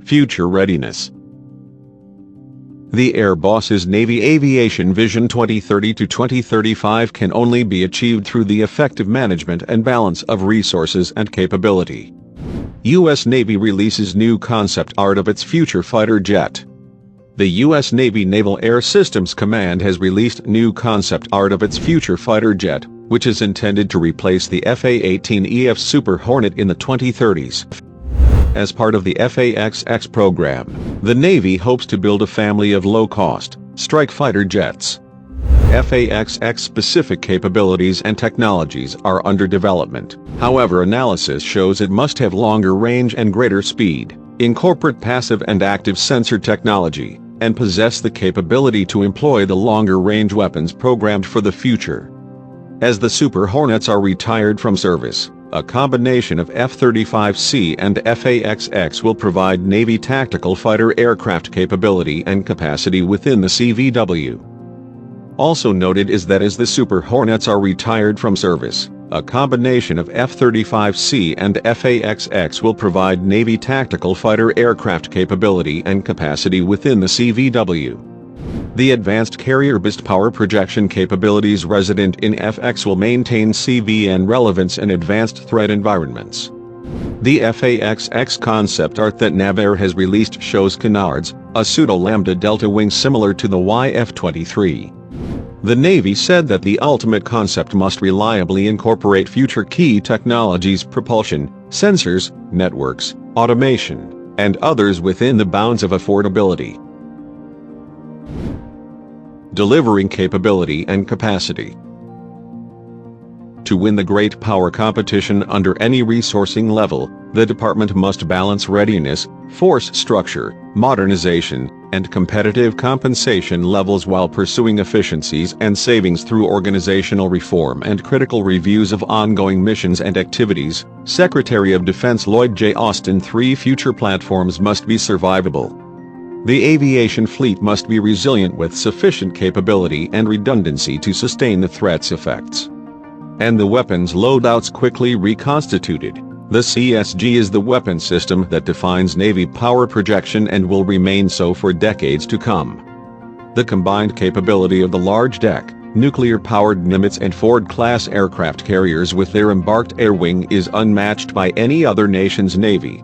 Future Readiness. The Air Boss's Navy Aviation Vision 2030 to 2035 can only be achieved through the effective management and balance of resources and capability. U.S. Navy releases new concept art of its future fighter jet. The U.S. Navy Naval Air Systems Command has released new concept art of its future fighter jet, which is intended to replace the F/A-18EF Super Hornet in the 2030s. As part of the F/A-XX program, the Navy hopes to build a family of low-cost, strike fighter jets. F/A-XX specific capabilities and technologies are under development, however analysis shows it must have longer range and greater speed, incorporate passive and active sensor technology, and possess the capability to employ the longer-range weapons programmed for the future. As the Super Hornets are retired from service, a combination of F-35C and F/A-XX will provide Navy tactical fighter aircraft capability and capacity within the CVW. Also noted is that as the Super Hornets are retired from service, a combination of F-35C and F/A-XX will provide Navy tactical fighter aircraft capability and capacity within the CVW. The advanced carrier-based power projection capabilities resident in FX will maintain CVN relevance in advanced threat environments. The F/A-XX concept art that NavAir has released shows canards, a pseudo-lambda delta wing similar to the YF-23. The Navy said that the ultimate concept must reliably incorporate future key technologies, propulsion, sensors, networks, automation, and others within the bounds of affordability. Delivering capability and capacity. To win the great power competition under any resourcing level, the department must balance readiness, force structure, modernization, and competitive compensation levels while pursuing efficiencies and savings through organizational reform and critical reviews of ongoing missions and activities. Secretary of Defense Lloyd J. Austin. 3 future platforms must be survivable. The aviation fleet must be resilient with sufficient capability and redundancy to sustain the threat's effects. And the weapons loadouts quickly reconstituted. The CSG is the weapon system that defines Navy power projection and will remain so for decades to come. The combined capability of the large deck, nuclear-powered Nimitz and Ford-class aircraft carriers with their embarked air wing is unmatched by any other nation's Navy.